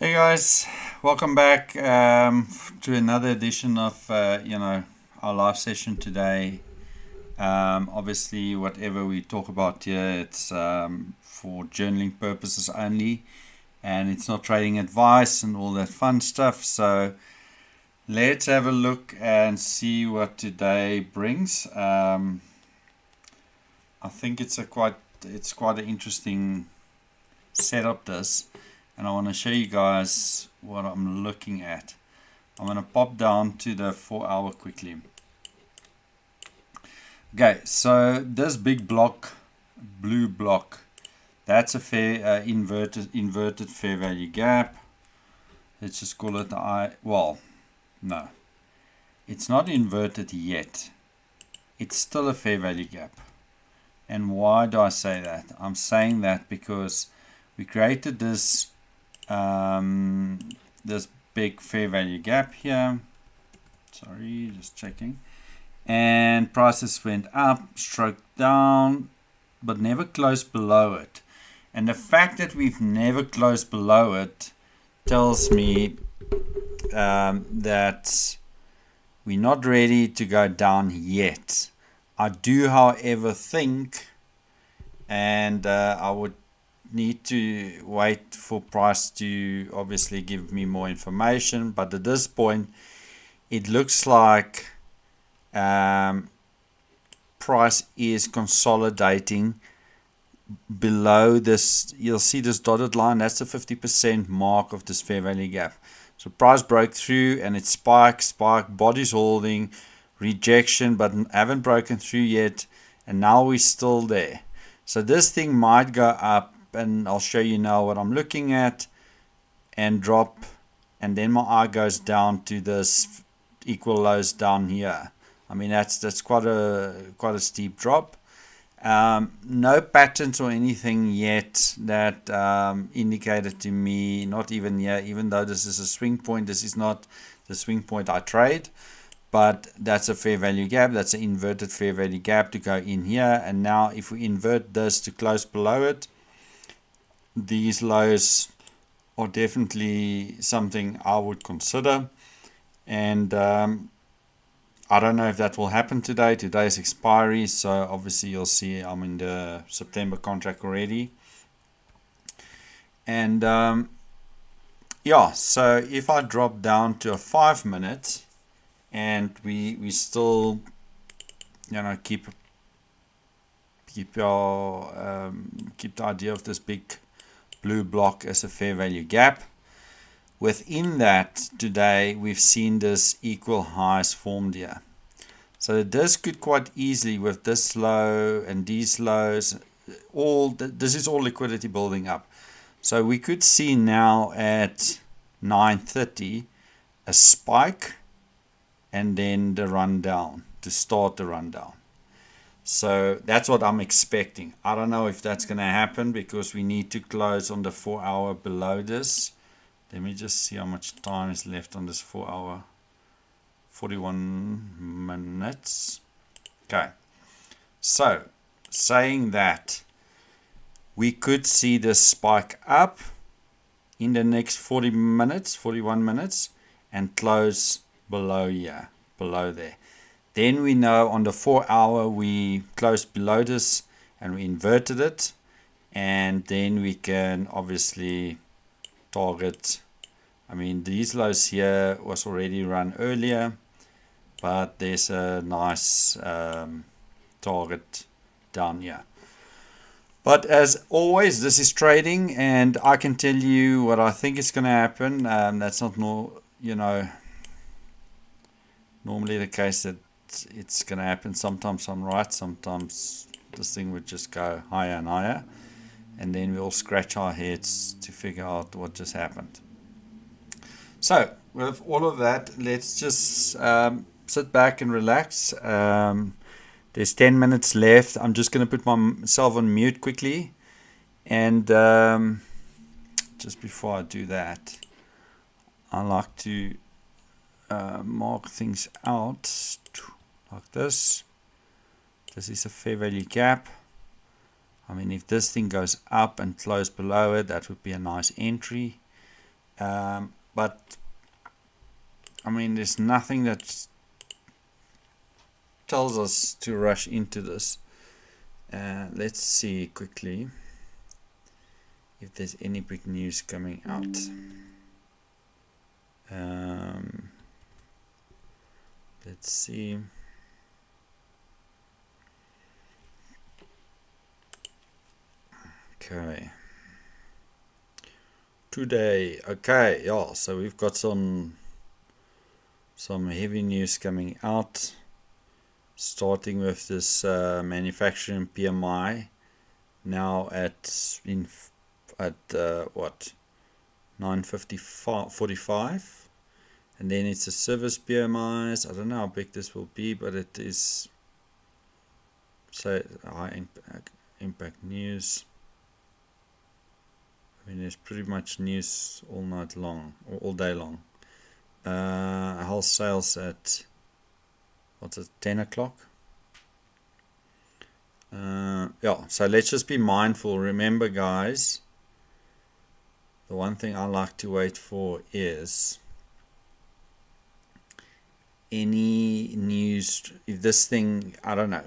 Hey guys, welcome back to another edition of our live session today. Obviously, whatever we talk about here, it's for journaling purposes only, and it's not trading advice and all that fun stuff. So let's have a look and see what today brings. I think it's quite an interesting setup this, and I want to show you guys what I'm looking at. I'm going to pop down to the 4 hour quickly. Okay, so this big block, blue block, that's a fair inverted fair value gap. Let's just call it no, it's not inverted yet. It's still a fair value gap. And why do I say that? I'm saying that because we created this this big fair value gap here. Sorry, just checking. And prices went up, stroke down, but never closed below it. And the fact that we've never closed below it tells me that we're not ready to go down yet. I do, however, think, and I would need to wait for price to obviously give me more information, but at this point it looks like price is consolidating below this. You'll see this dotted line, that's the 50% mark of this fair value gap. So price broke through and it spiked, body's holding, rejection, but haven't broken through yet, and now we're still there. So this thing might go up, and I'll show you now what I'm looking at, and drop, and then my eye goes down to this equal lows down here. I mean, that's quite a steep drop. No patterns or anything yet that indicated to me, not even here, even though this is a swing point, this is not the swing point I trade, but that's a fair value gap. That's an inverted fair value gap to go in here. And now if we invert this to close below it, these lows are definitely something I would consider. And I don't know if that will happen today. Today's expiry, so obviously you'll see I'm in the September contract already. And yeah, so if I drop down to a 5 minute, and we still keep the idea of this big blue block as a fair value gap. Within that, today we've seen this equal highs formed here. So this could quite easily, with this low and these lows, this is all liquidity building up. So we could see now at 9:30 a spike and then the run down, to start the rundown. So that's what I'm expecting. I don't know if that's going to happen because we need to close on the 4 hour below this. Let me just see how much time is left on this 4 hour. 41 minutes. Okay. So, saying that, we could see this spike up in the next 41 minutes, and close below here, below there. Then we know on the 4 hour we closed below this and we inverted it, and then we can obviously target. I mean, these lows here was already run earlier, but there's a nice target down here. But as always, this is trading, and I can tell you what I think is going to happen. That's not normally the case that it's going to happen. Sometimes I'm right, sometimes this thing would just go higher and higher, and then we'll scratch our heads to figure out what just happened. So with all of that, let's just sit back and relax. There's 10 minutes left. I'm just going to put myself on mute quickly, and just before I do that, I like to mark things out like this. This is a fair value gap. I mean, if this thing goes up and close below it, that would be a nice entry. But I mean, there's nothing that tells us to rush into this. Let's see quickly if there's any big news coming out. Let's see. Okay. Today, okay, yeah, so we've got some heavy news coming out, starting with this manufacturing PMI now at what, 9:45, and then it's a service PMIs. I don't know how big this will be, but it is, so high impact news. I mean, there's pretty much news all night long, or all day long. Wholesales at, what's it, 10 o'clock? Yeah, so let's just be mindful. Remember, guys, the one thing I like to wait for is any news. If this thing, I don't know,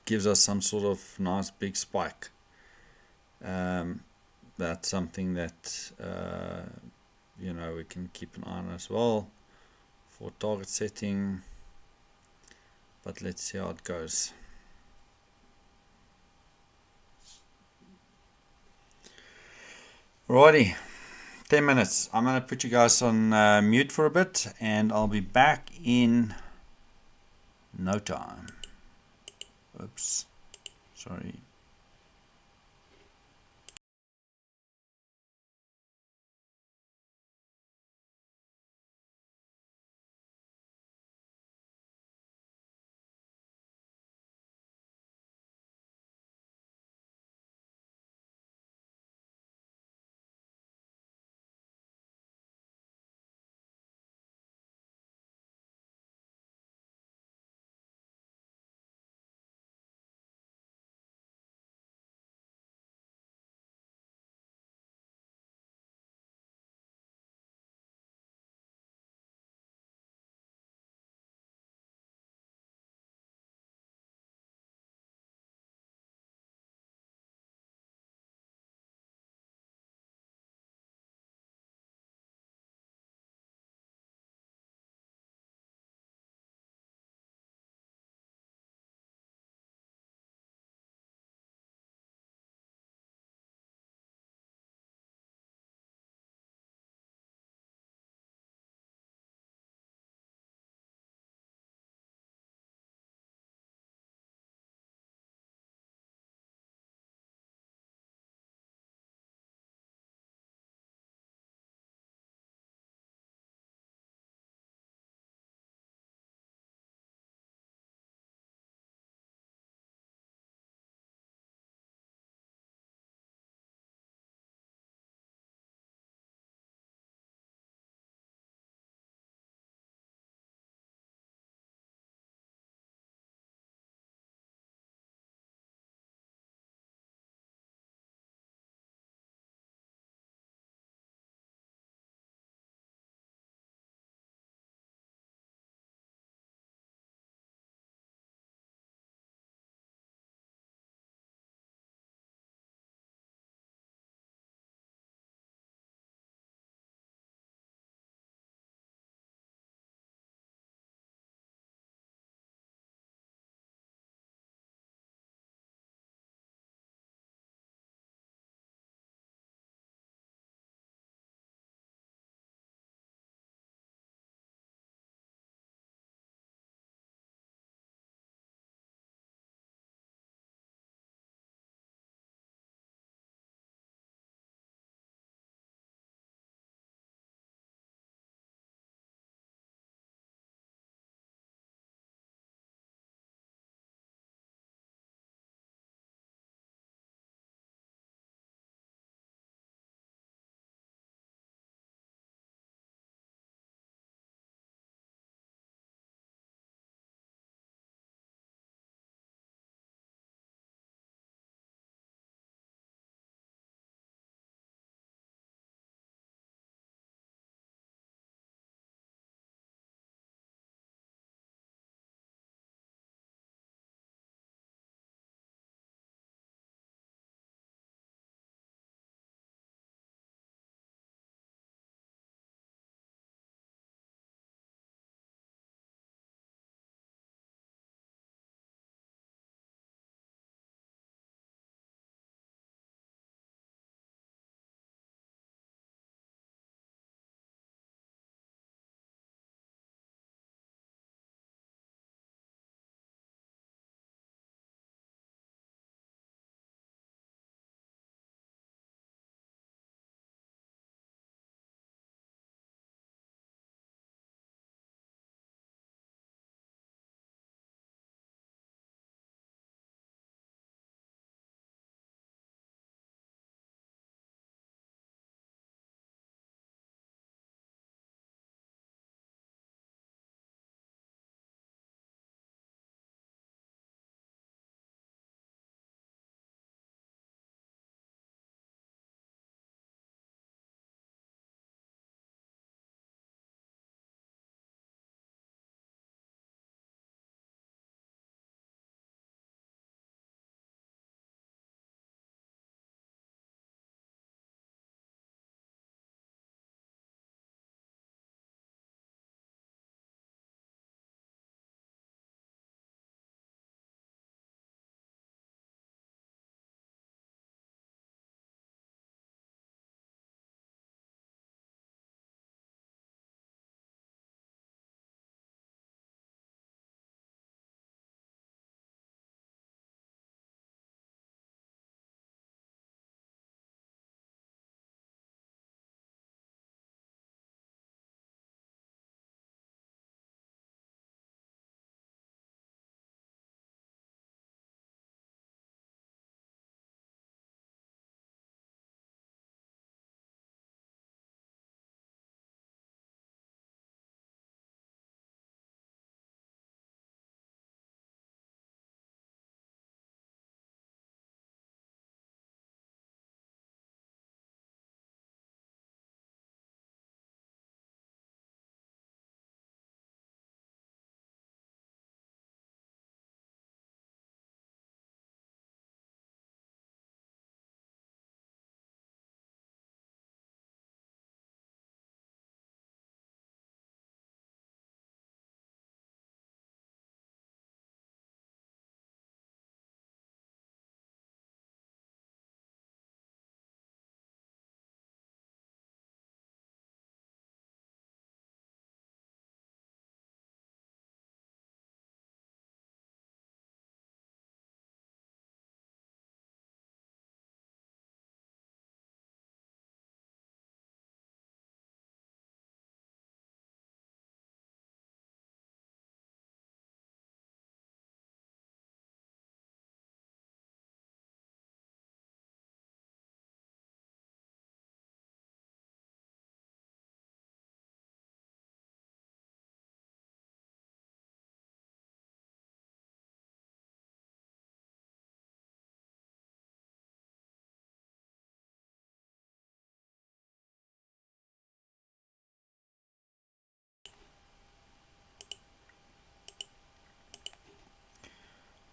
gives us some sort of nice big spike, that's something that we can keep an eye on as well for target setting. But let's see how it goes. Alrighty, 10 minutes. I'm going to put you guys on mute for a bit, and I'll be back in no time. Oops, sorry.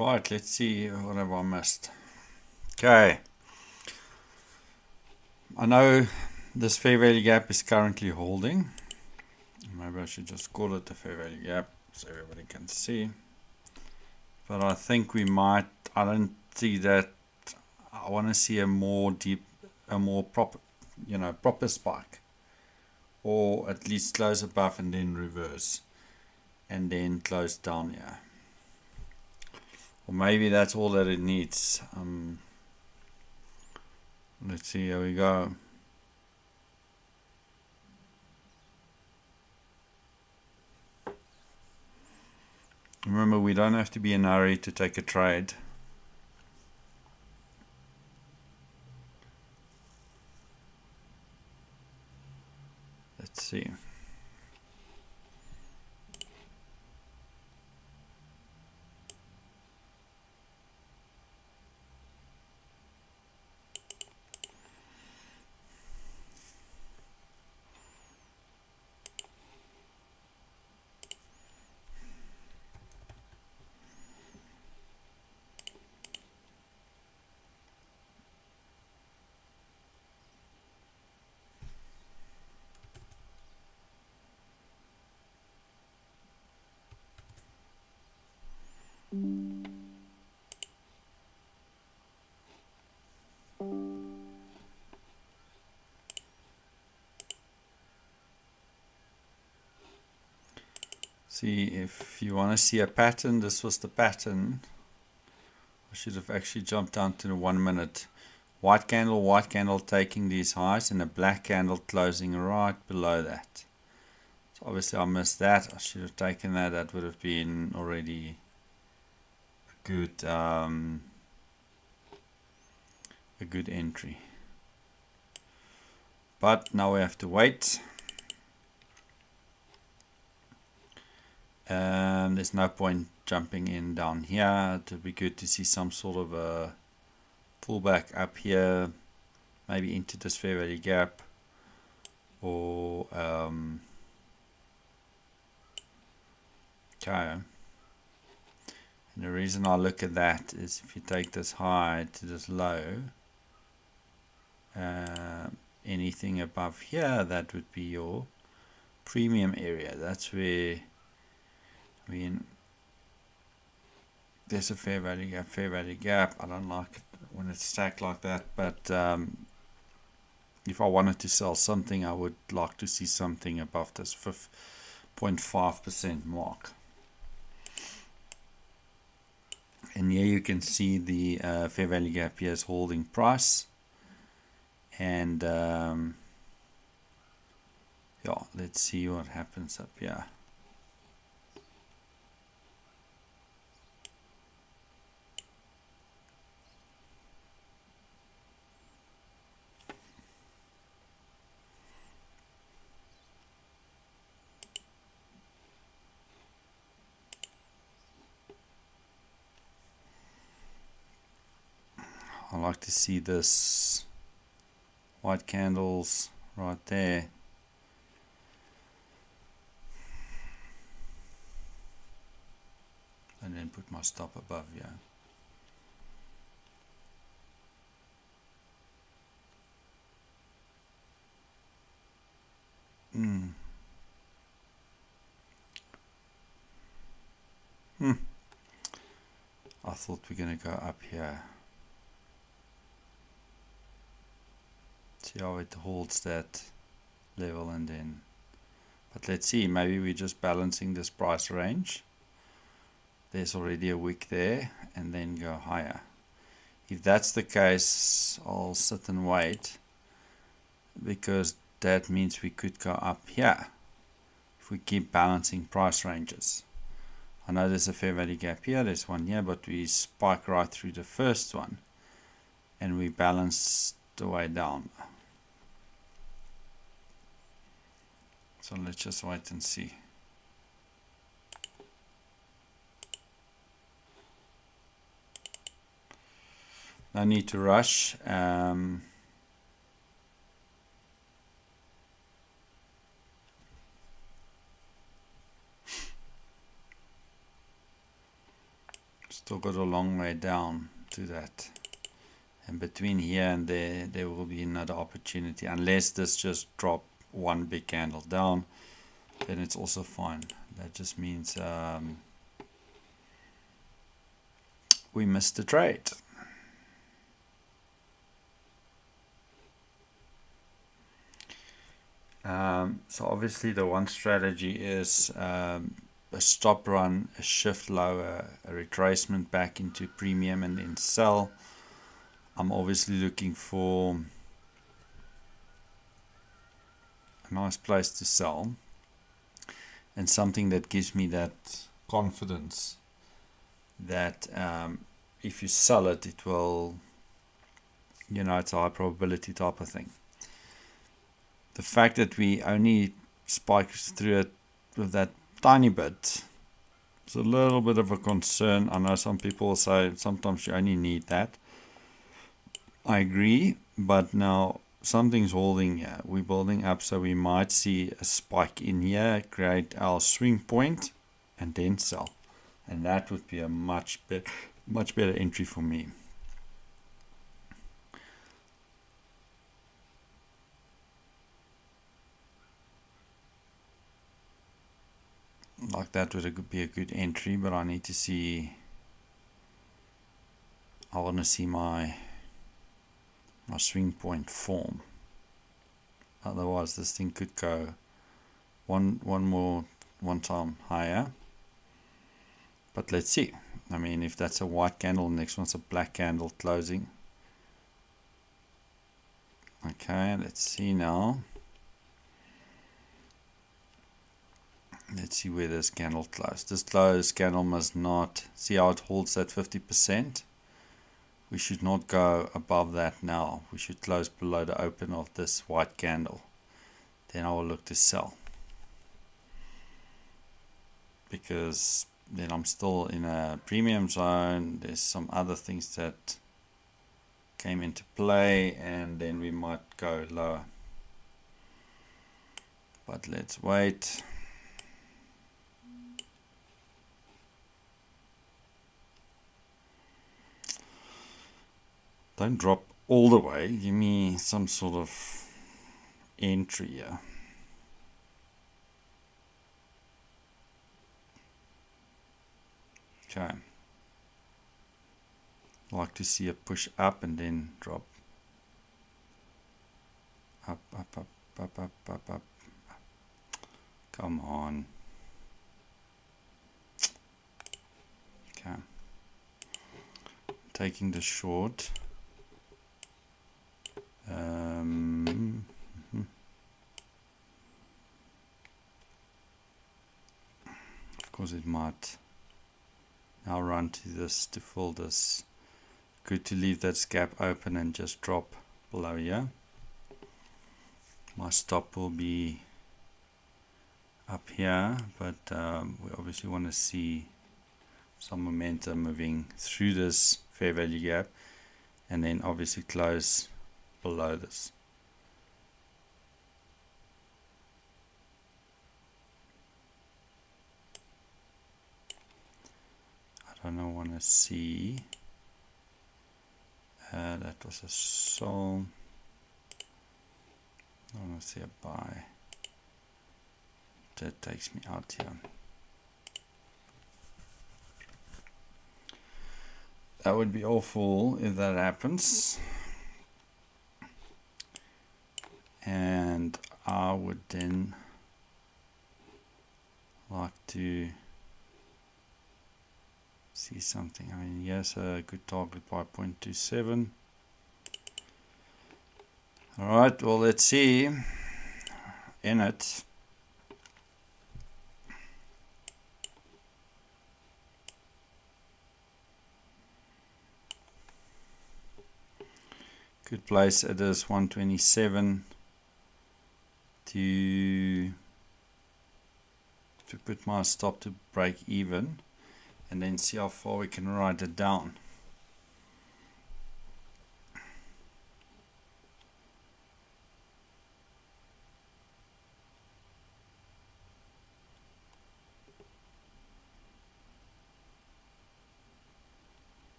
Right, let's see what have I missed. Okay. I know this fair value gap is currently holding. Maybe I should just call it the fair value gap so everybody can see. But I think we might, I don't see that. I want to see a more proper, proper spike. Or at least close above and then reverse. And then close down here. Or maybe that's all that it needs. Let's see, here we go. Remember, we don't have to be in a hurry to take a trade. Let's see. See, if you want to see a pattern, this was the pattern. I should have actually jumped down to the 1 minute. White candle taking these highs, and a black candle closing right below that. So obviously I missed that. I should have taken that. That would have been already a good entry. But now we have to wait. There's no point jumping in down here. It would be good to see some sort of a pullback up here, maybe into this fair value gap, or okay. And the reason I look at that is if you take this high to this low, anything above here, that would be your premium area. That's where, I mean, there's a fair value gap. I don't like it when it's stacked like that, but if I wanted to sell something, I would like to see something above this 0.5% mark. And here you can see the fair value gap here is holding price. And yeah, let's see what happens up here. I like to see this white candles right there. And then put my stop above here. I thought we're going to go up here. See how it holds that level, and then, but let's see, maybe we're just balancing this price range. There's already a wick there, and then go higher. If that's the case, I'll sit and wait, because that means we could go up here if we keep balancing price ranges. I know there's a fair value gap here, there's one here, but we spike right through the first one and we balance the way down. So let's just wait and see. No need to rush. Just Still got a long way down to that. And between here and there will be another opportunity. Unless this just drop one big candle down, then it's also fine. That just means we missed the trade. So obviously the one strategy is a stop run, a shift lower, a retracement back into premium, and then sell. I'm obviously looking for a nice place to sell and something that gives me that confidence that if you sell it, it will, it's a high probability type of thing. The fact that we only spiked through it with that tiny bit is a little bit of a concern. I know some people will say sometimes you only need that. I agree, but now something's holding here. We're building up, so we might see a spike in here, create our swing point, and then sell. And that would be a much better entry for me. Like that would be a good entry, but I need to see. I want to see my swing point form. Otherwise, this thing could go one time higher. But let's see. I mean, if that's a white candle, next one's a black candle closing. Okay, let's see now. Let's see where this candle closed. This closed candle must not, see how it holds at 50%. We should not go above that now. We should close below the open of this white candle. Then I will look to sell. Because then I'm still in a premium zone. There's some other things that came into play, and then we might go lower. But let's wait. Don't drop all the way. Give me some sort of entry here. Okay. Like to see a push up and then drop. Up, up, up, up, up, up, up. Come on. Okay. Taking the short. Of course it might now run to this to fill this. Good to leave that gap open and just drop below here. My stop will be up here, but we obviously want to see some momentum moving through this fair value gap and then obviously close below this. I don't want to see that was a sell. I want to see a buy. That takes me out here. That would be awful if that happens. And I would then like to see something. I mean, here's a good target by 0.27. Alright, well, let's see in it. Good place it is 127 to put my stop to break even, and then see how far we can ride it down.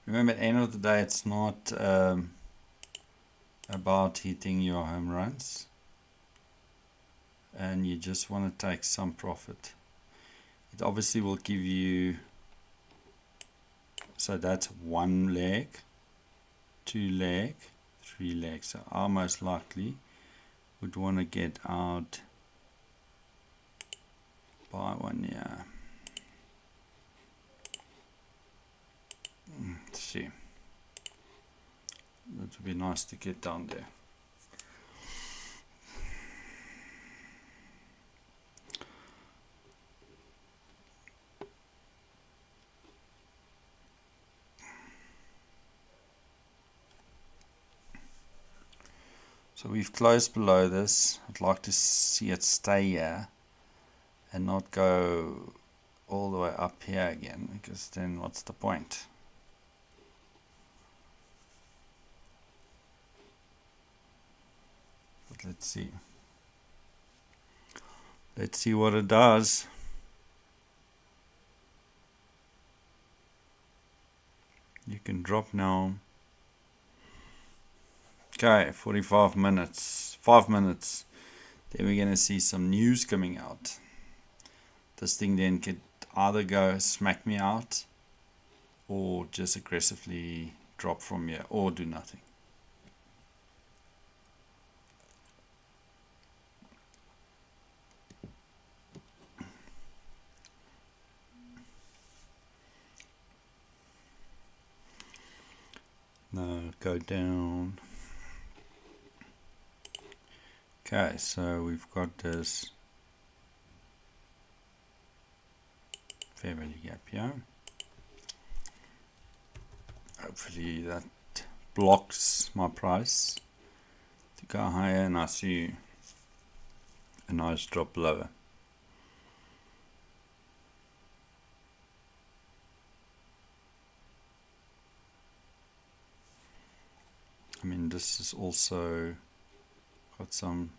Remember, at the end of the day, it's not about hitting your home runs, and you just want to take some profit. It obviously will give you, so that's 1 leg, 2 leg, 3 legs. So I most likely would want to get out by 1 year. Let's see. That would be nice to get down there. So we've closed below this. I'd like to see it stay here and not go all the way up here again, because then what's the point? But let's see. Let's see what it does. You can drop now. Okay, 45 minutes, 5 minutes. Then we're going to see some news coming out. This thing then could either go smack me out, or just aggressively drop from here, or do nothing. No, go down. Okay, so we've got this fair value gap here. Hopefully that blocks my price to go higher, and I see a nice drop lower. I mean, this is also got some.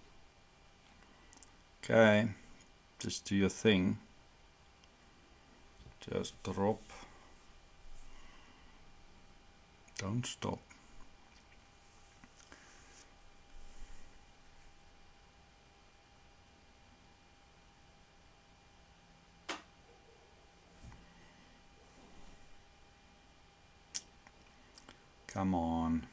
Okay, just do your thing. Just drop. Don't stop. Come on.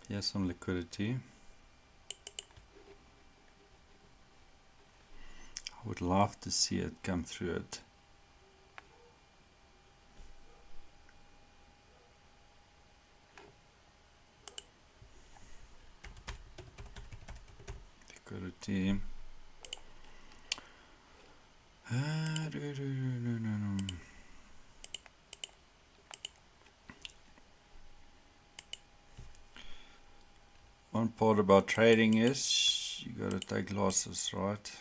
Here's some liquidity. I would love to see it come through it. Liquidity. One part about trading is you got to take losses, right?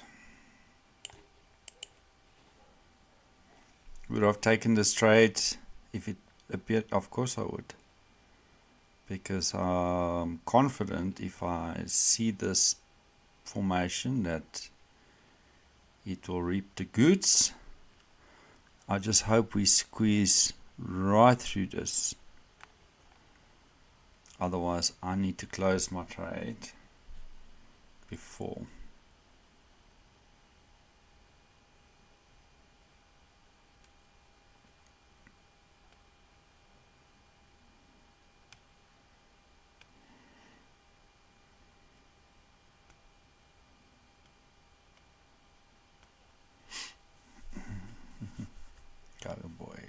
Would I have taken this trade if it appeared? Of course I would, because I'm confident if I see this formation that it will reap the goods. I just hope we squeeze right through this. Otherwise, I need to close my trade before. Go boy,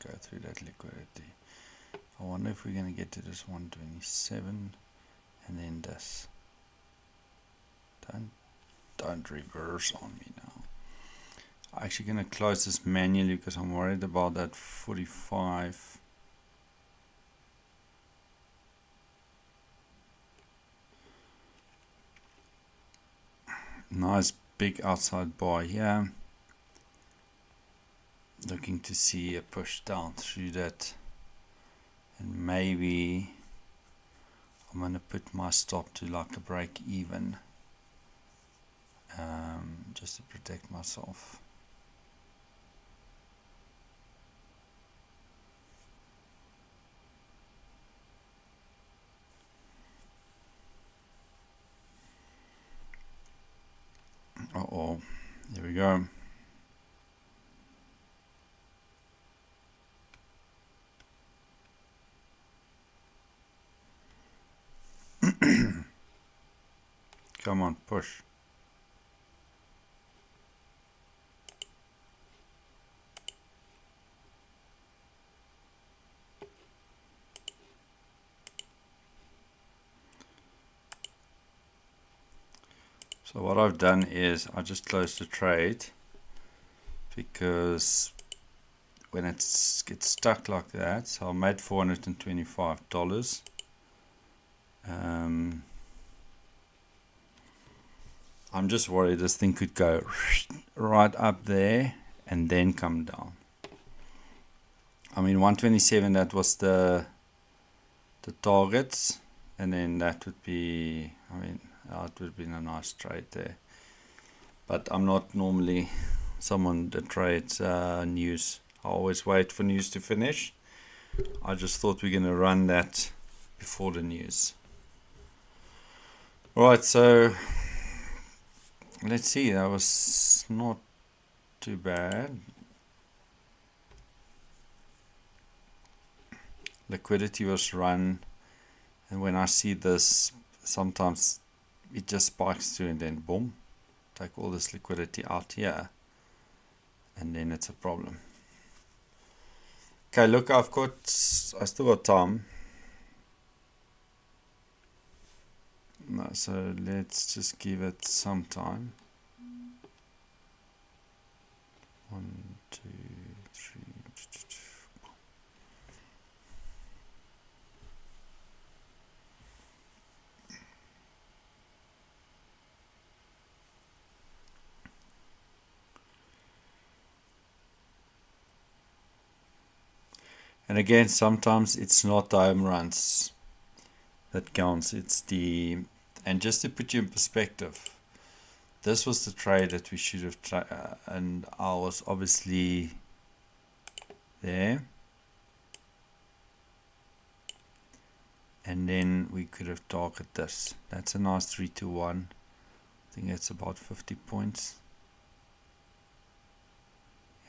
go through that liquidity. I wonder if we're going to get to this 127 and then this. Don't reverse on me now. I'm actually going to close this manually because I'm worried about that 45. Nice big outside bar here. Looking to see a push down through that, and maybe I'm going to put my stop to like a break even, just to protect myself. Uh-oh, here we go. Come on, push. So what I've done is I just closed the trade, because when it gets stuck like that, so I made $425. I'm just worried this thing could go right up there and then come down. I mean, 127, that was the targets, and then that would be, I mean, it would have been a nice trade there. But I'm not normally someone that trades news. I always wait for news to finish. I just thought we're going to run that before the news. Alright, so let's see, that was not too bad. Liquidity was run, and when I see this, sometimes it just spikes through and then boom, take all this liquidity out here, and then it's a problem. Okay, look, I still got time. No, so let's just give it some time. 1, 2, 3. And again, sometimes it's not the home runs that counts, it's the, and just to put you in perspective, this was the trade that we should have tried, and I was obviously there, and then we could have targeted this. That's a nice 3-1. I think it's about 50 points,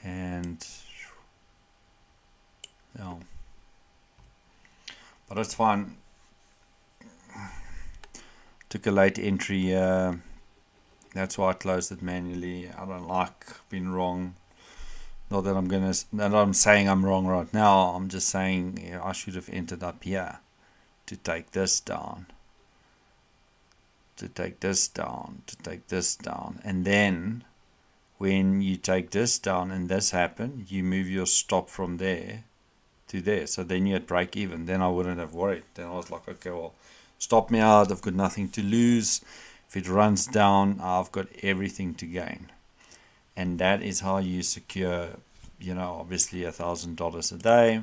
and yeah, but that's fine. Took a late entry, that's why I closed it manually. I don't like being wrong. Not that I'm saying I'm wrong right now. I'm just saying, yeah, I should have entered up here to take this down, to take this down, to take this down, and then when you take this down and this happen, you move your stop from there to there. So then you at break even. Then I wouldn't have worried. Then I was like, okay, well, stop me out. I've got nothing to lose. If it runs down, I've got everything to gain. And that is how you secure, obviously $1,000 a day.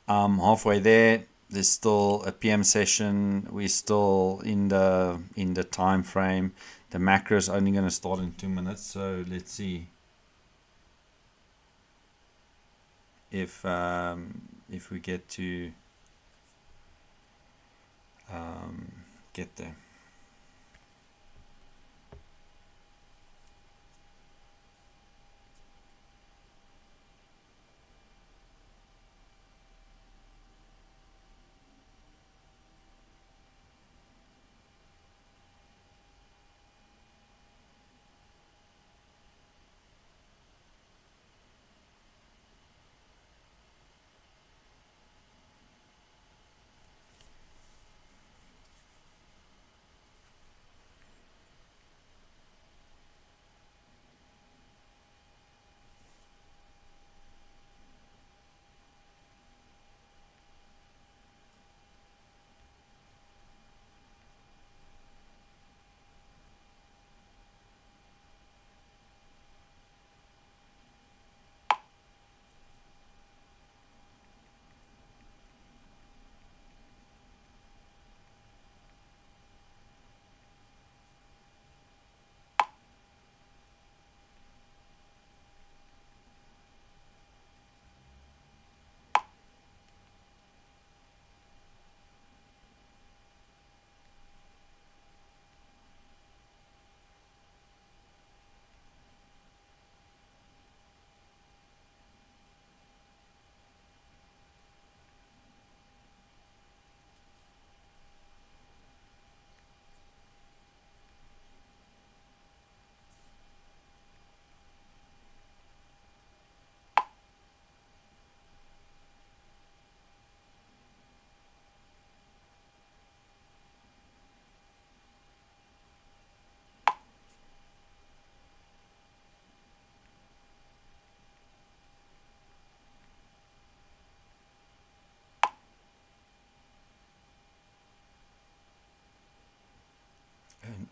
Halfway there. There's still a PM session. We're still in the time frame. The macro is only going to start in 2 minutes. So let's see if we get to get there.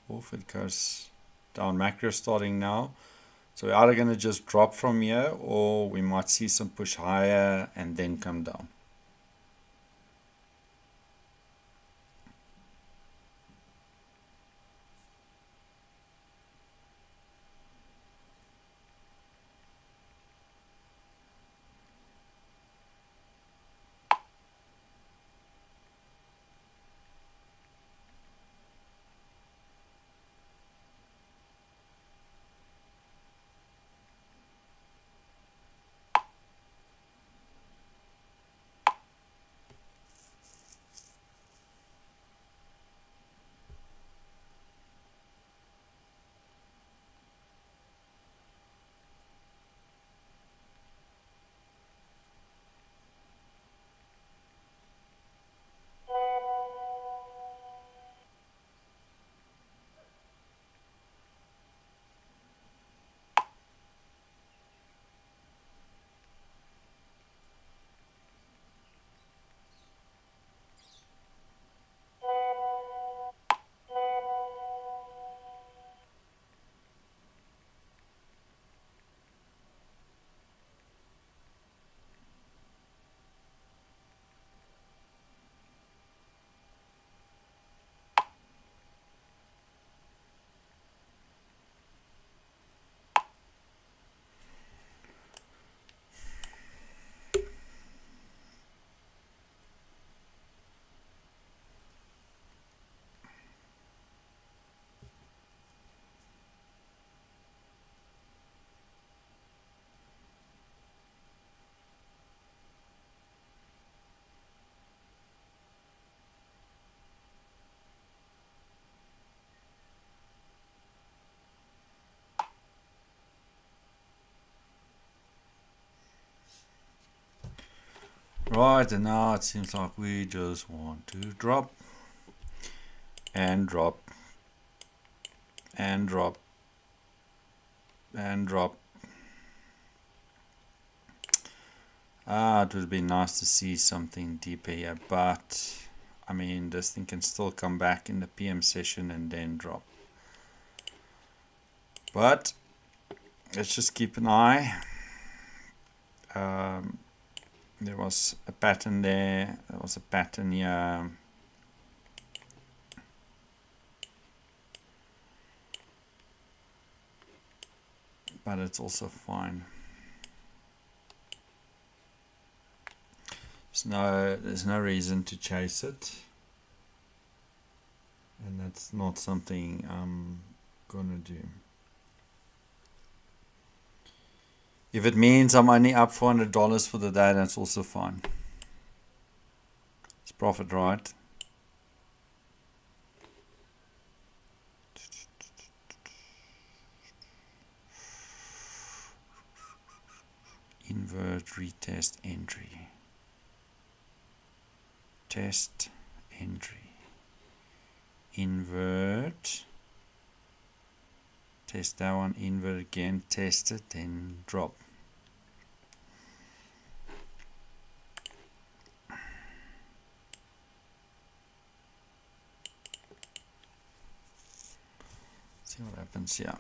off. It goes down. Macro starting now. So we're either going to just drop from here, or we might see some push higher and then come down. Right, and now it seems like we just want to drop and drop and drop and drop. It would be nice to see something deeper here, but I mean, this thing can still come back in the PM session and then drop. But let's just keep an eye. There was a pattern there. There was a pattern here. But it's also fine. There's no reason to chase it. And that's not something I'm gonna do. If it means I'm only up $400 for the day, that's also fine. It's profit, right? Invert, retest, entry. Test, entry. Invert. Test that one, invert again, test it, then drop. See what happens here.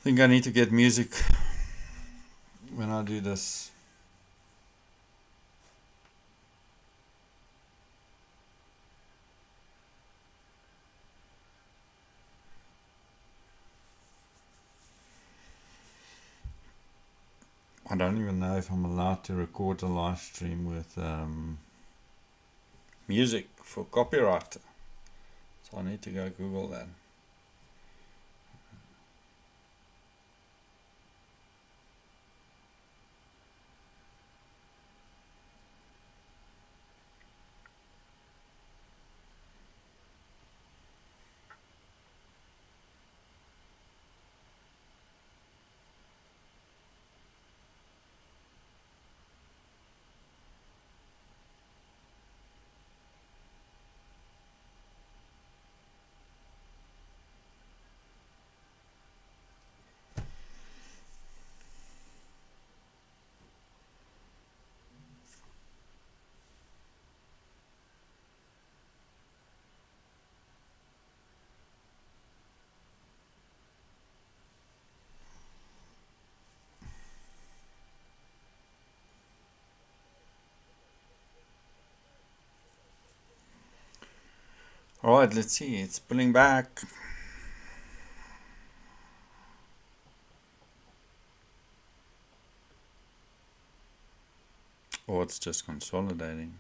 think I need to get music when I do this. I don't even know if I'm allowed to record a live stream with music for copyright. So I need to go Google that. Alright, let's see, it's pulling back. Or it's just consolidating.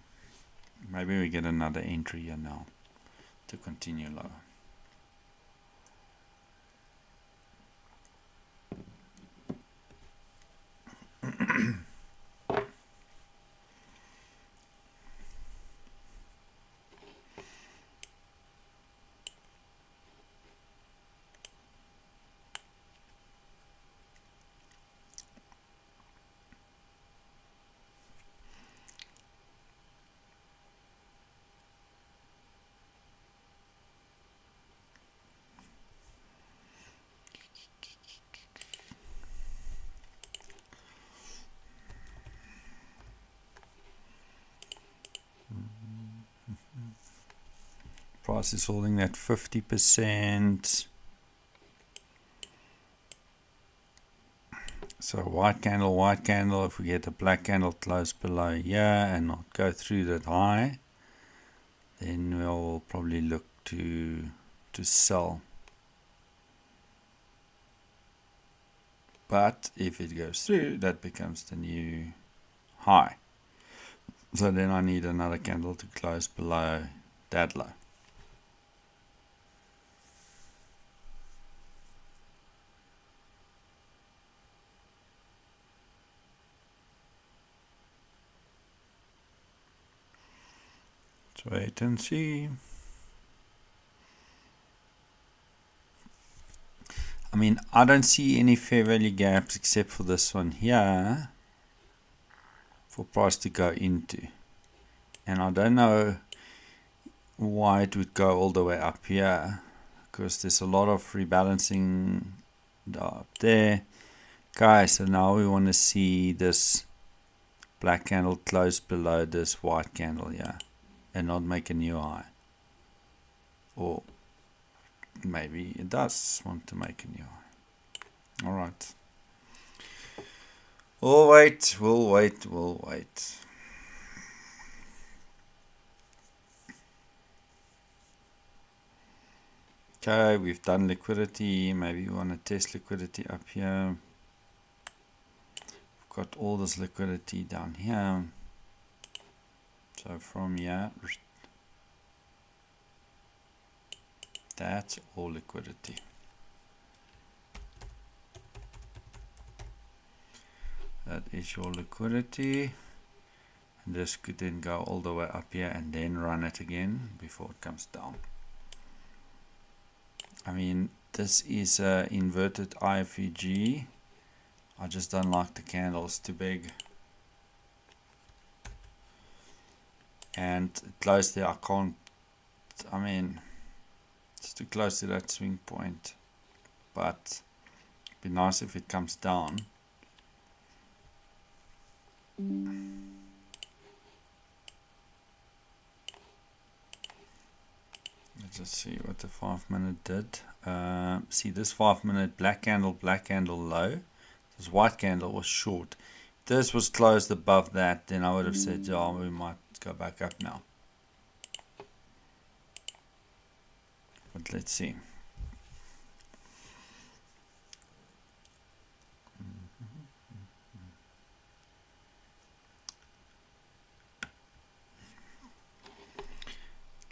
Maybe we get another entry here now to continue lower. Price is holding at 50%. So white candle, if we get a black candle close below here and not go through that high, then we'll probably look to sell. But if it goes through, that becomes the new high. So then I need another candle to close below that low. Let's wait and see. I mean, I don't see any fair value gaps except for this one here for price to go into. And I don't know why it would go all the way up here, because there's a lot of rebalancing up there. Okay, so now we want to see this black candle close below this white candle here and not make a new high. Or maybe it does want to make a new high. Alright. We'll wait. Okay, we've done liquidity. Maybe we want to test liquidity up here. We've got all this liquidity down here. So from here, that's all liquidity. That is your liquidity. And this could then go all the way up here and then run it again before it comes down. I mean, this is a inverted IFEG. I just don't like the candles, too big. And close there, I can't, I mean, it's too close to that swing point. But it'd be nice if it comes down. Let's just see what the 5 minute did. See this 5-minute black candle low. This white candle was short. If this was closed above that, then I would have said, yeah, we might go back up now. But let's see.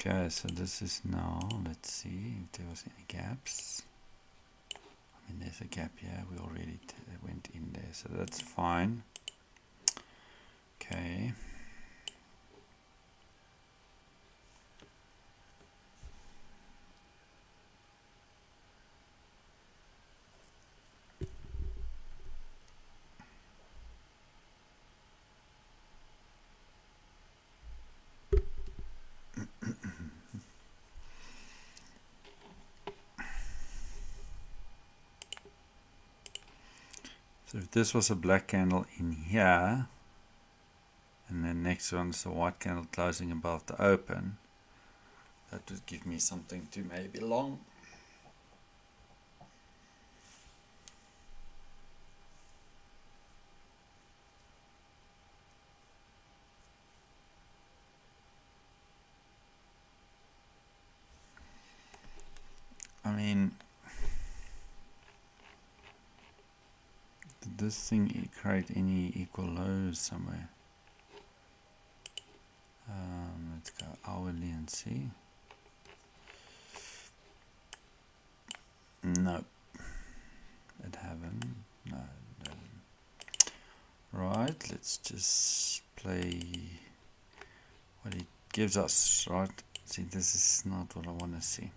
Okay, so this is now, let's see if there was any gaps. I mean, there's a gap here. We already went in there, so that's fine. Okay. So if this was a black candle in here, and then next one is a white candle closing above the open, that would give me something to maybe long. I mean, did this thing create any equal lows somewhere? Let's go hourly and see. No, it haven't. No, it doesn't. Right, let's just play what it gives us. Right, see, this is not what I want to see.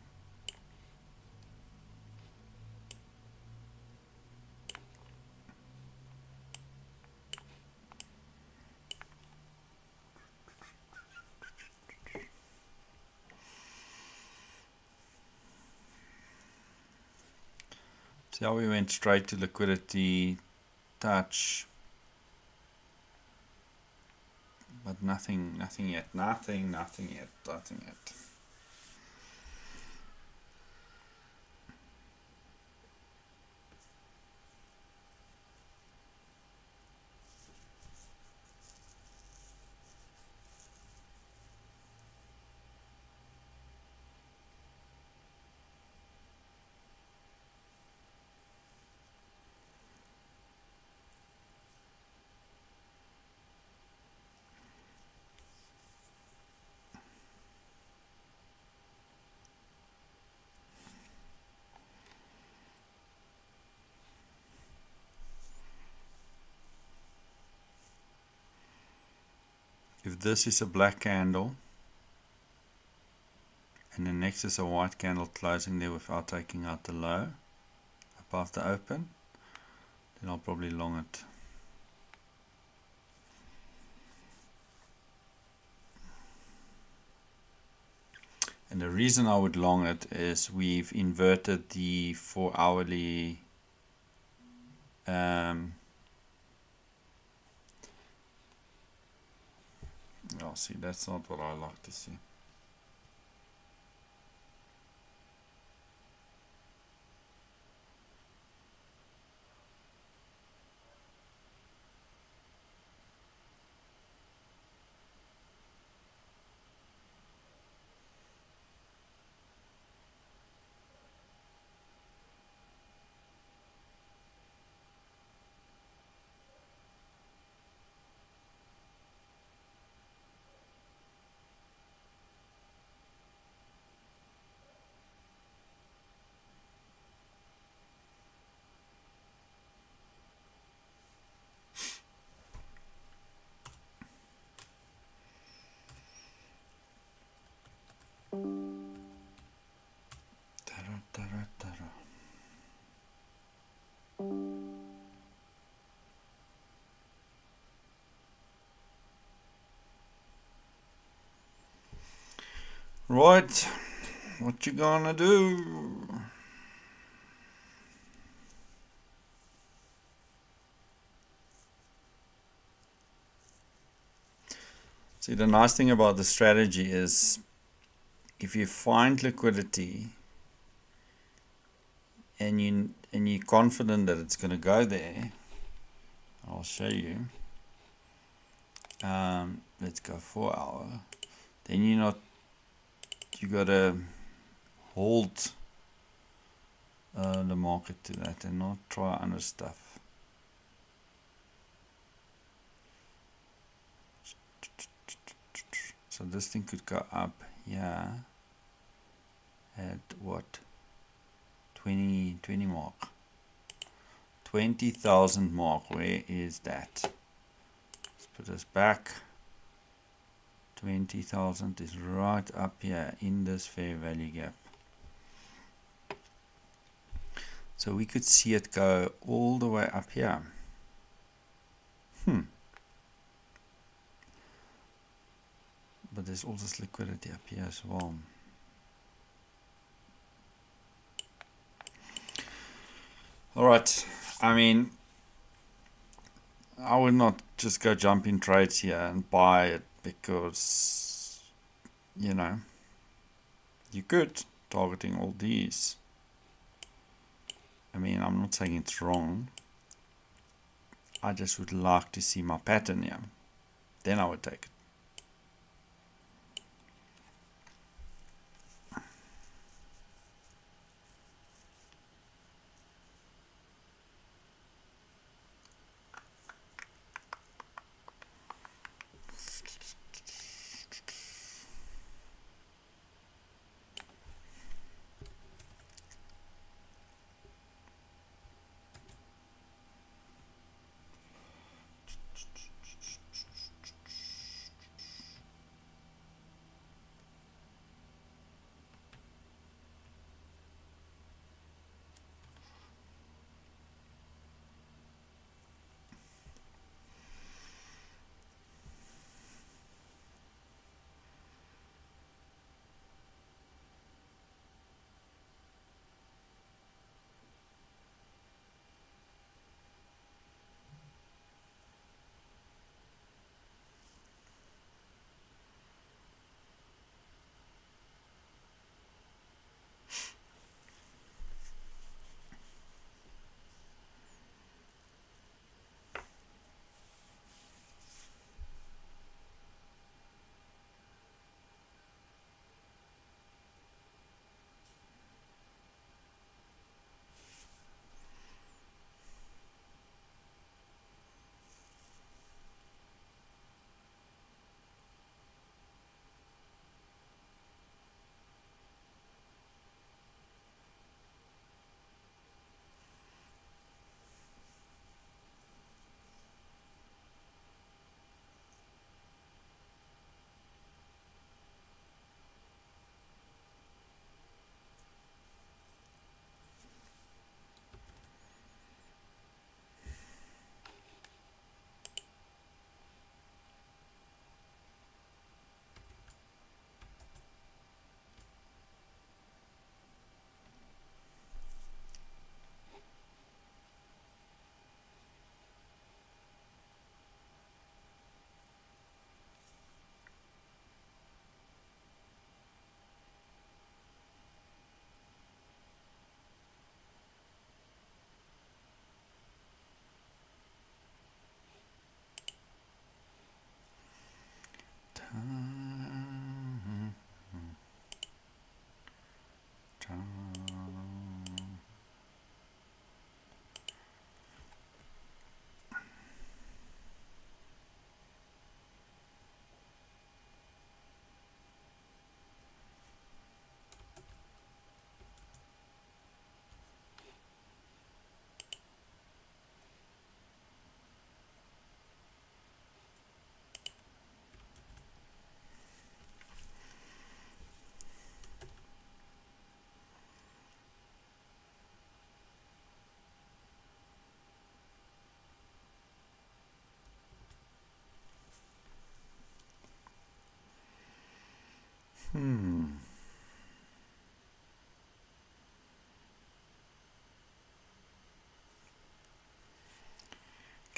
See how we went straight to liquidity, touch, but nothing yet, nothing yet. If this is a black candle and the next is a white candle closing there without taking out the low above the open, then I'll probably long it. And the reason I would long it is we've inverted the 4-hourly oh, see, that's not what I like to see. Right, what you gonna do? See, the nice thing about the strategy is if you find liquidity and you're confident that it's going to go there, I'll show you. Let's go 4 hour. Then you gotta hold the market to that and not try other stuff. So this thing could go up here at what, 20 mark, 20,000 mark. Where is that? Let's put this back. 20,000 is right up here in this fair value gap. So we could see it go all the way up here. But there's all this liquidity up here as well. Alright, I mean, I would not just go jump in trades here and buy it, because, you know, you could, targeting all these. I mean, I'm not saying it's wrong. I just would like to see my pattern here. Then I would take it.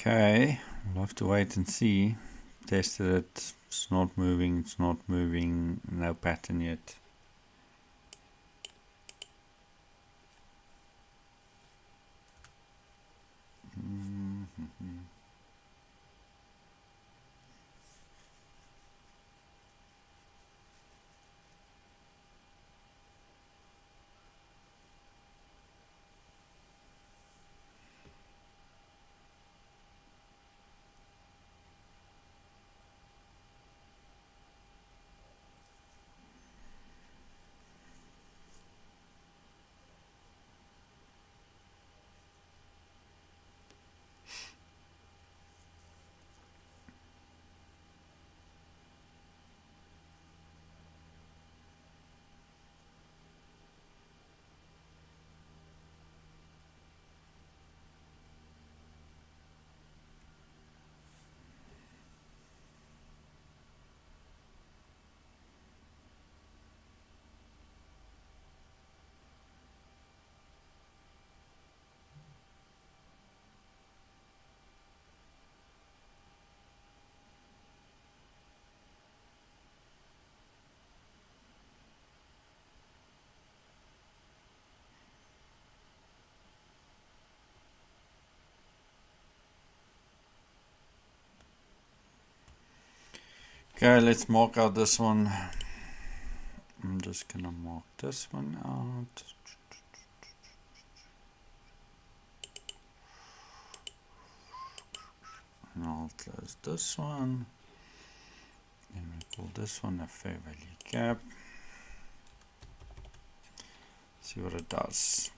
Okay, we'll have to wait and see. Tested it, it's not moving, no pattern yet. Okay, let's mark out this one. I'm just gonna mark this one out. And I'll close this one. And we call this one a fair value gap. See what it does.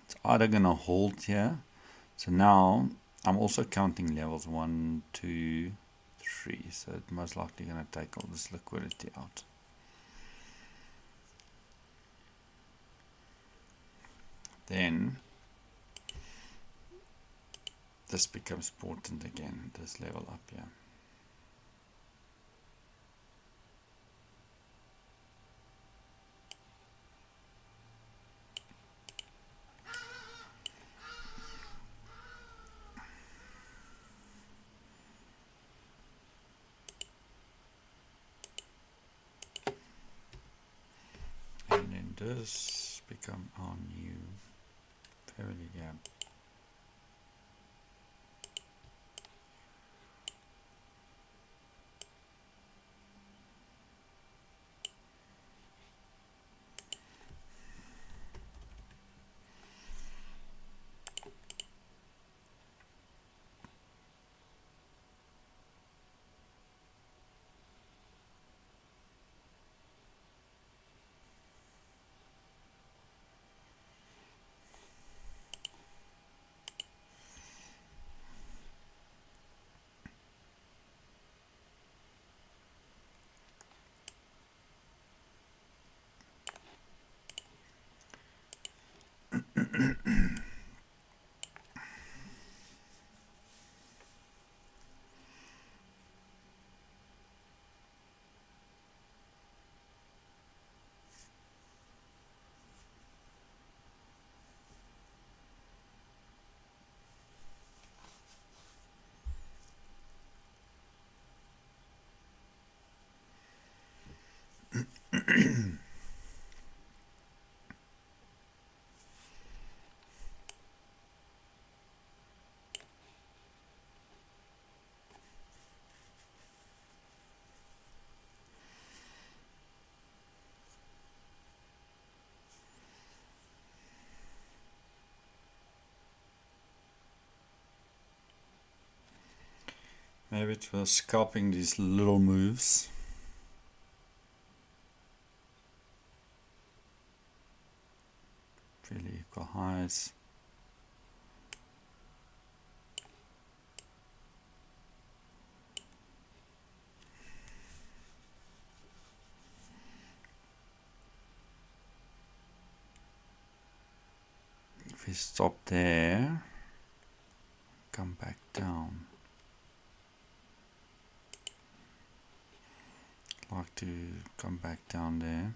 It's either gonna hold here. So now I'm also counting levels 1, 2, 3. So it's most likely gonna take all this liquidity out. Then this becomes important again, this level up here. And then this become our new fair value gap. Maybe it was scalping these little moves. Fairly equal highs. If we stop there, come back down. Like to come back down there.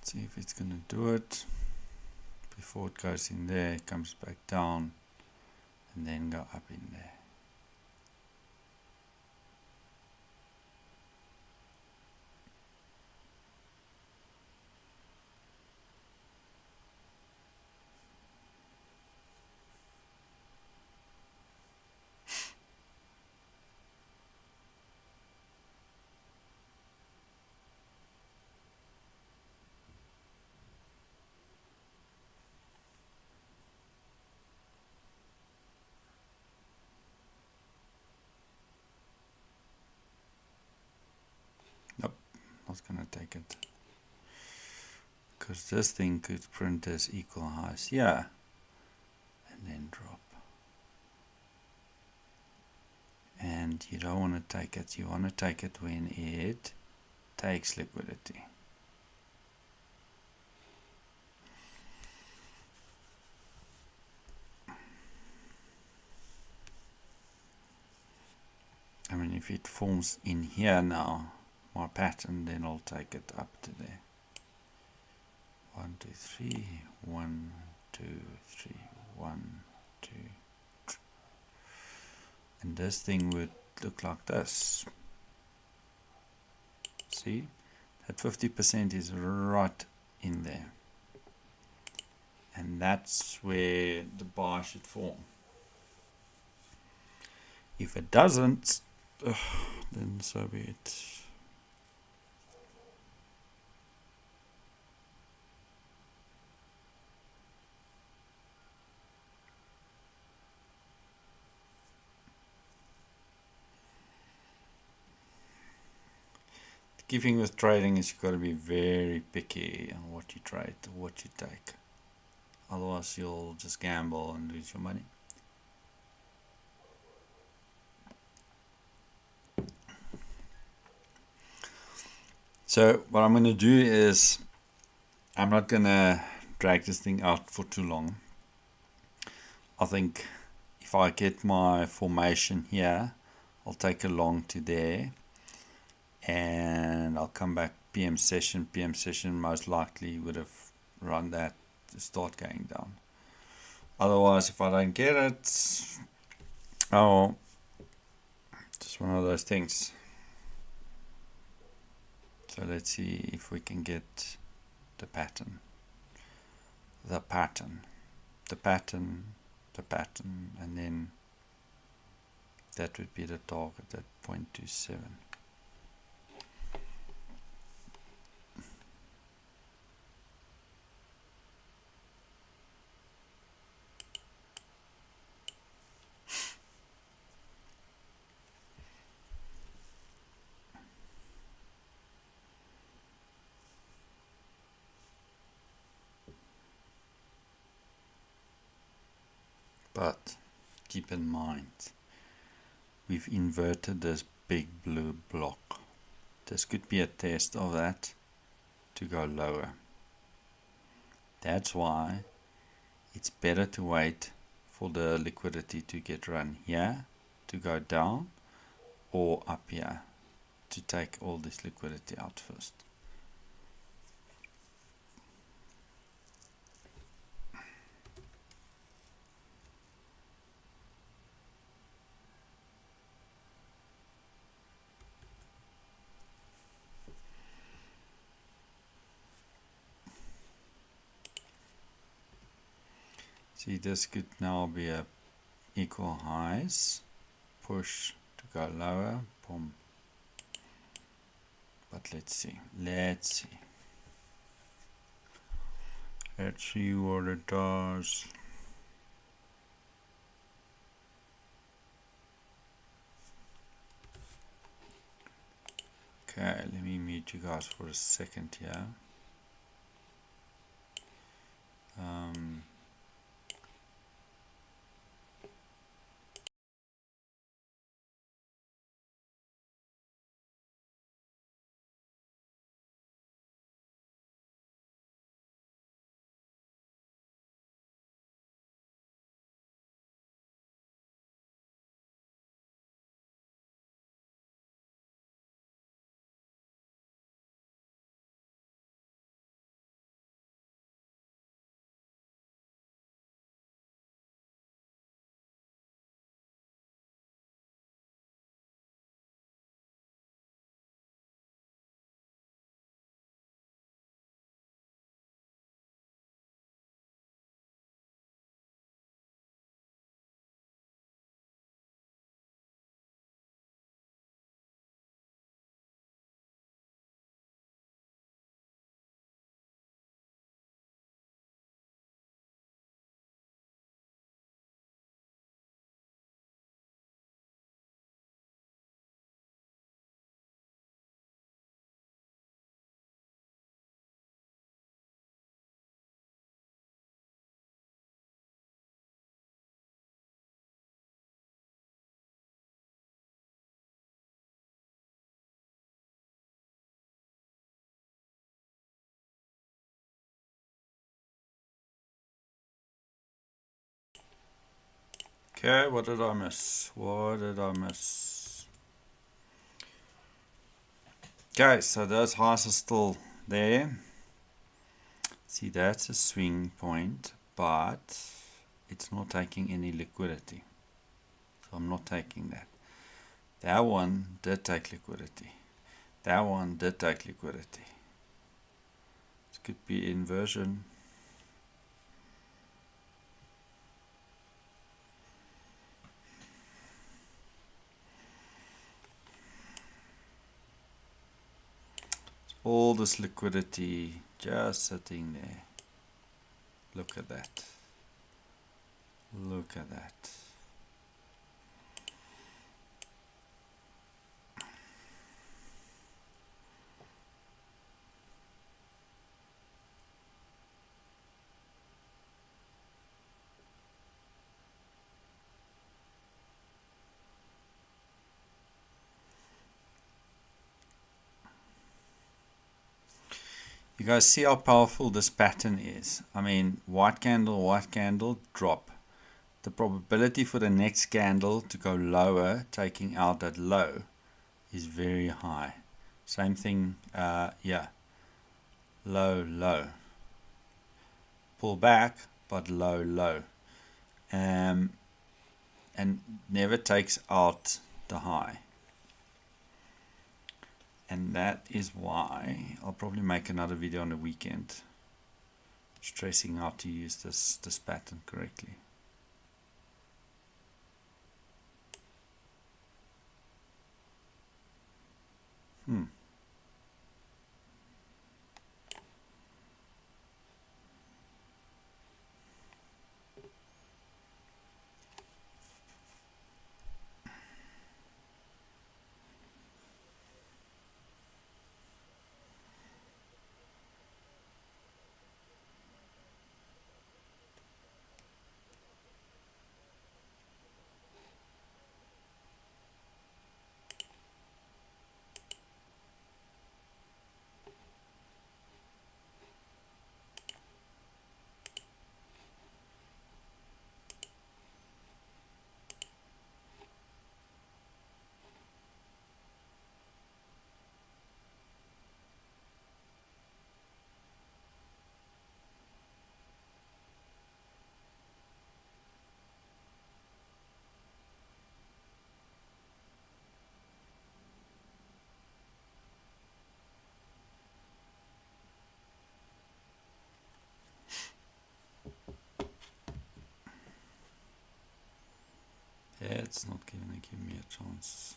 See if it's going to do it. Before it goes in there, it comes back down and then go up in there. Nope, not going to take it. Because this thing could print as equal highs here and then drop. And you don't want to take it. You want to take it when it takes liquidity. I mean, if it forms in here now, my pattern, then I'll take it up to there. 1, 2, 3, 1, 2, 3, 1, 2. And this thing would look like this. See? That 50% is right in there. And that's where the bar should form. If it doesn't, then so be it. The key thing with trading is you've got to be very picky on what you trade, what you take. Otherwise you'll just gamble and lose your money. So what I'm going to do is, I'm not going to drag this thing out for too long. I think if I get my formation here, I'll take a long to there. And I'll come back PM session. PM session most likely would have run that to start going down. Otherwise, if I don't get it, oh, just one of those things. So let's see if we can get the pattern, the pattern, the pattern, the pattern, and then that would be the target at 0.27. But keep in mind, we've inverted this big blue block. This could be a test of that to go lower. That's why it's better to wait for the liquidity to get run here, to go down, or up here, to take all this liquidity out first. See, this could now be a equal highs, push to go lower, boom. But let's see, let's see what it does. Okay, let me mute you guys for a second here. Okay, what did I miss? What did I miss? Okay, so those highs are still there. See, that's a swing point, but it's not taking any liquidity. So I'm not taking that. That one did take liquidity. That one did take liquidity. It could be inversion. All this liquidity just sitting there. Look at that. Look at that. You guys see how powerful this pattern is. I mean, white candle, drop. The probability for the next candle to go lower, taking out that low, is very high. Same thing, yeah. Low, low. Pull back, but low, low. And never takes out the high. And that is why I'll probably make another video on the weekend stressing how to use this pattern correctly. Yeah, it's not going to give me a chance.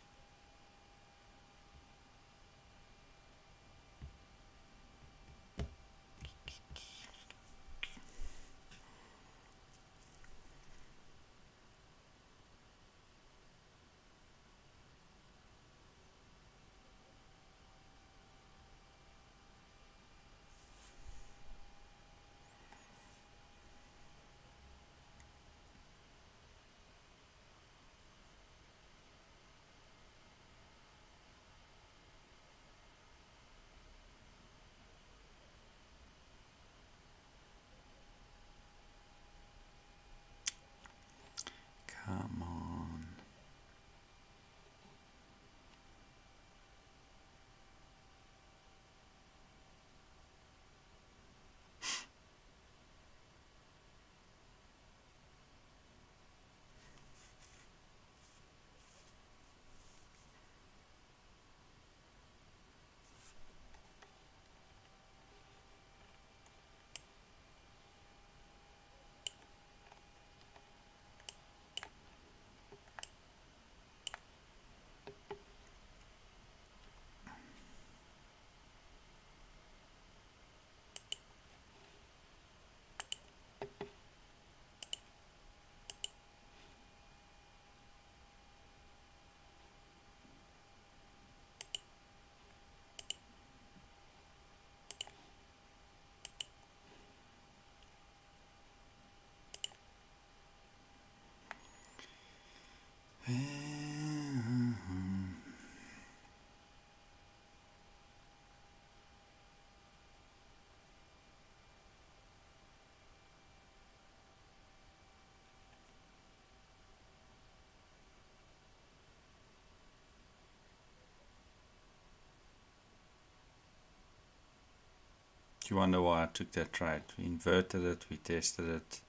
You wonder why I took that trade. We inverted it, we tested it.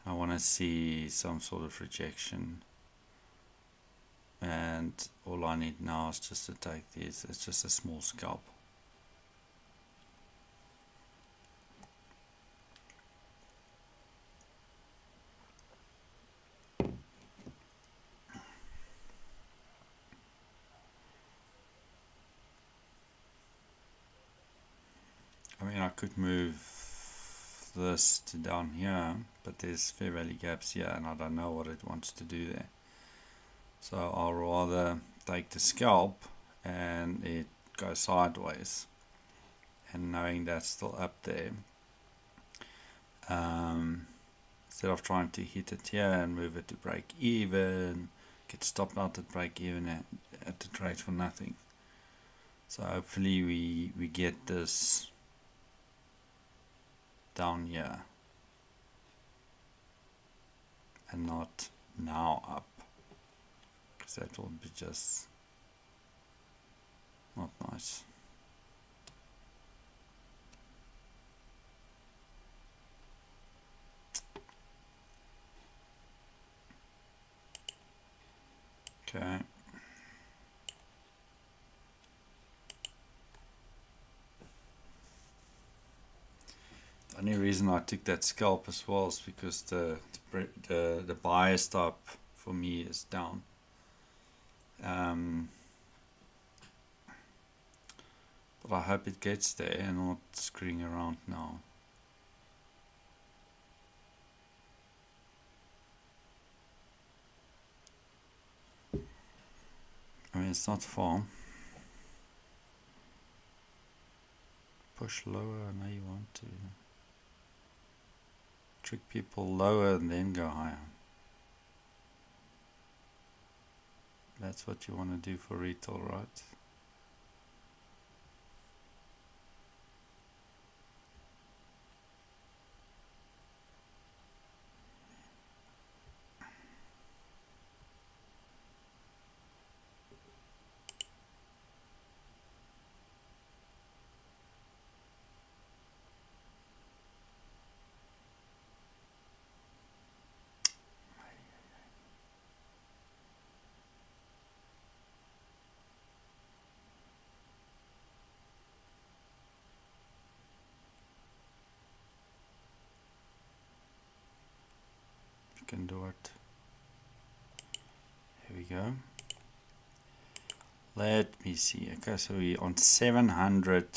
I want to see some sort of rejection, and all I need now is just to take these. It's just a small scalp. I mean, I could move this to down here, but there's fair value gaps here, and I don't know what it wants to do there. So I'll rather take the scalp and it goes sideways, and knowing that's still up there, instead of trying to hit it here and move it to break even, get stopped out at break even at the trade for nothing. So hopefully we get this down here and not now up, because that will be just not nice. Okay. The only reason I took that scalp as well is because the bias type for me is down. But I hope it gets there and not screwing around now. I mean, it's not far. Push lower, I know you want to. Trick people lower and then go higher. That's what you want to do for retail, right? Can do it. Here we go. Let me see. Okay, so we're on 700.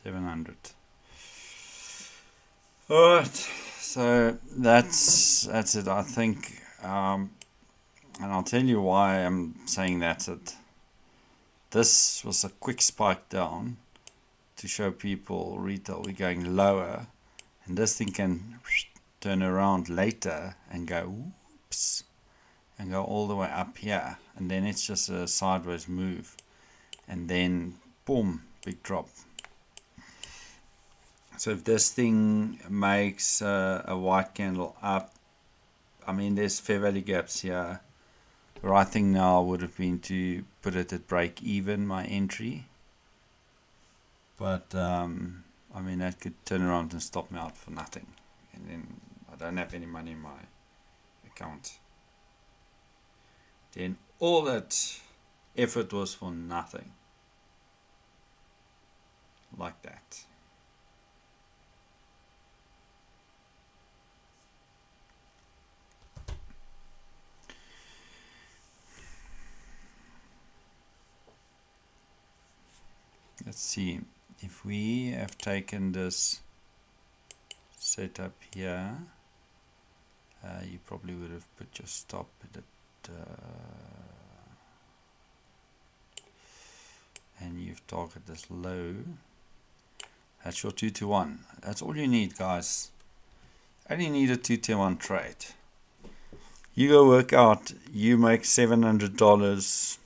700. All right. So that's it. I think, and I'll tell you why I'm saying that's it. This was a quick spike down to show people retail we're going lower. And this thing can turn around later and go oops and go all the way up here, and then it's just a sideways move, and then boom, big drop. So if this thing makes a white candle up, I mean, there's fair value gaps here. The right thing now would have been to put it at break even, my entry, but I mean, that could turn around and stop me out for nothing. And then I don't have any money in my account. Then all that effort was for nothing. Like that. Let's see. If we have taken this setup here, you probably would have put your stop at it, and you've targeted this low. That's your 2 to 1. That's all you need, guys. Only need a 2 to 1 trade. You go work out, you make $700.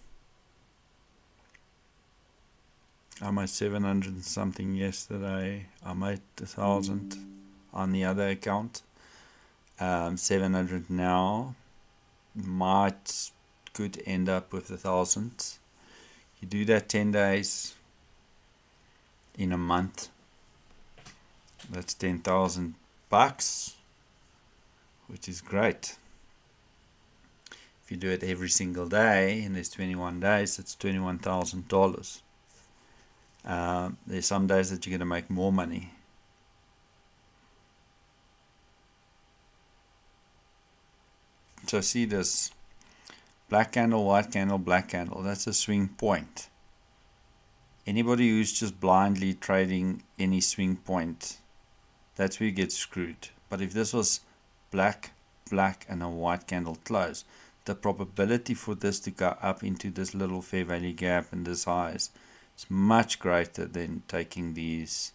I made 700 and something yesterday. I made 1,000 on the other account. 700 now. Could end up with 1,000. You do that 10 days in a month. That's 10,000 bucks, which is great. If you do it every single day, and there's 21 days, it's $21,000. There's some days that you're going to make more money. So see this black candle, white candle, black candle. That's a swing point. Anybody who's just blindly trading any swing point, that's where you get screwed. But if this was black, black, and a white candle close, the probability for this to go up into this little fair value gap and this highs is much greater than taking these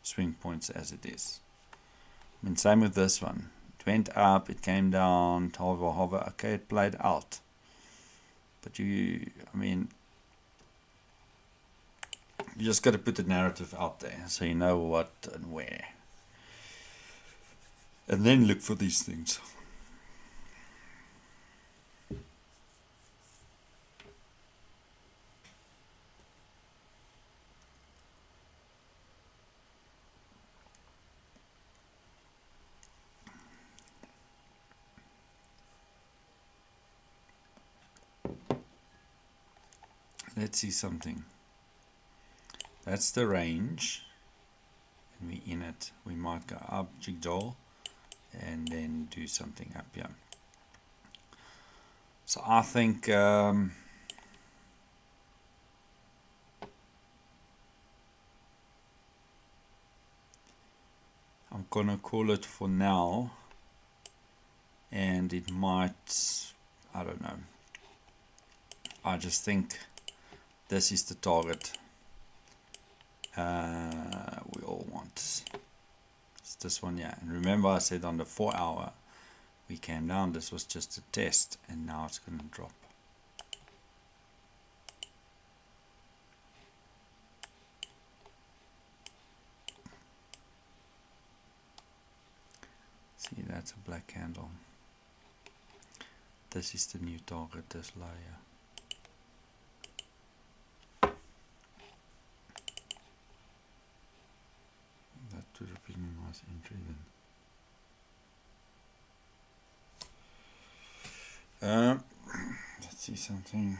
swing points as it is. I mean, same with this one. It went up, it came down, hover, okay, it played out. But you just got to put the narrative out there so you know what and where. And then look for these things. Let's see something. That's the range. And we in it. We might go up, jigsaw, and then do something up here. So I think I'm gonna call it for now, and it might, I don't know. I just think this is the target we all want. It's this one, yeah. And remember I said on the 4 hour we came down, this was just a test, and now it's going to drop. See, that's a black candle. This is the new target, this layer. That would have been a nice entry then. Let's see something.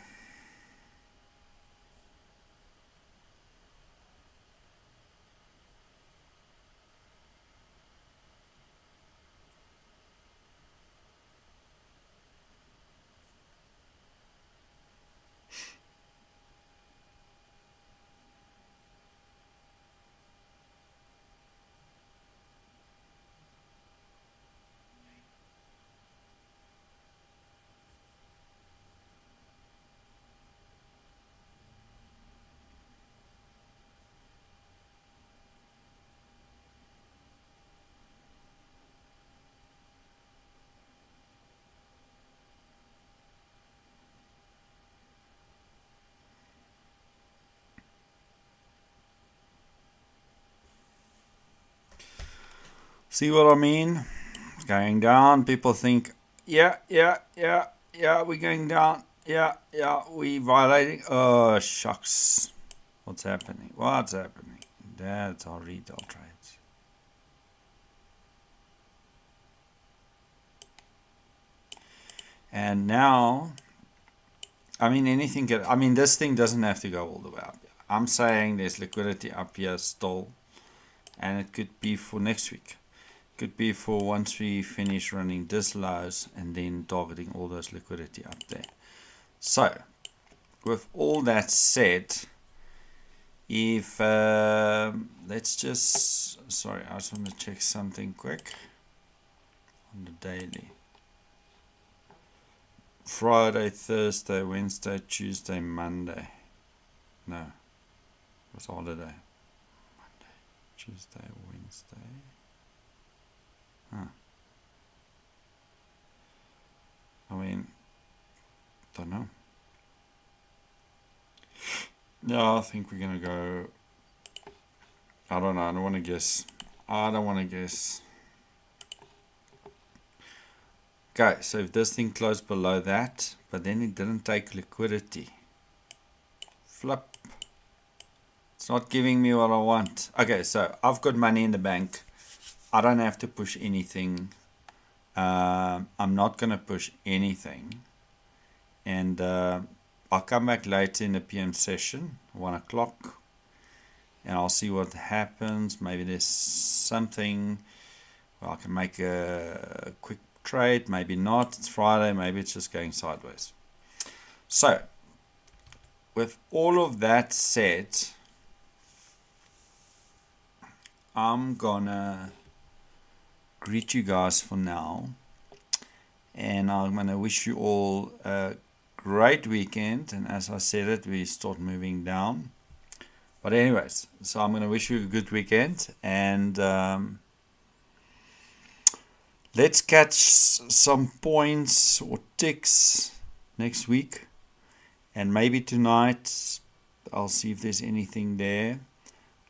See what I mean? It's going down. People think, yeah, we're going down. Yeah, we violating. Oh, shucks. What's happening? What's happening? That's our retail trades. And now, I mean, anything can, I mean, this thing doesn't have to go all the way up. I'm saying there's liquidity up here still, and it could be for next week. Could be for once we finish running this lows and then targeting all those liquidity up there. So, with all that said, if let's just, sorry, I just want to check something quick on the daily. Friday, Thursday, Wednesday, Tuesday, Monday. No, it was holiday. Monday, Tuesday, Wednesday. Huh. I mean, don't know. No, I think we're gonna go. I don't know. I don't want to guess. Okay, so if this thing closed below that, but then it didn't take liquidity, flip. It's not giving me what I want. Okay, so I've got money in the bank. I don't have to push anything. I'm not going to push anything. And I'll come back later in the PM session, 1 o'clock. And I'll see what happens. Maybe there's something. Well, I can make a quick trade. Maybe not. It's Friday. Maybe it's just going sideways. So, with all of that said, I'm gonna greet you guys for now, and I'm gonna wish you all a great weekend. And as I said it, we start moving down. But anyways, so I'm gonna wish you a good weekend, and let's catch some points or ticks next week, and maybe tonight. I'll see if there's anything there.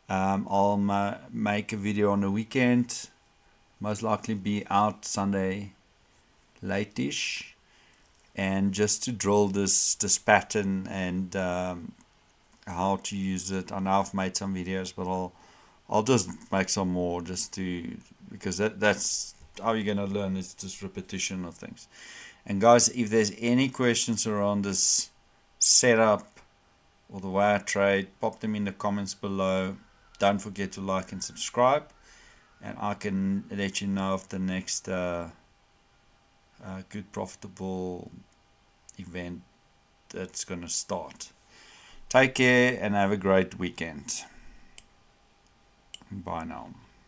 I'll make a video on the weekend, most likely be out Sunday late-ish, and just to drill this pattern and how to use it. I know I've made some videos, but I'll just make some more, just to, because that's how you're going to learn, is just repetition of things. And guys, if there's any questions around this setup or the way I trade, pop them in the comments below. Don't forget to like and subscribe, and I can let you know of the next good profitable event that's going to start. Take care and have a great weekend. Bye now.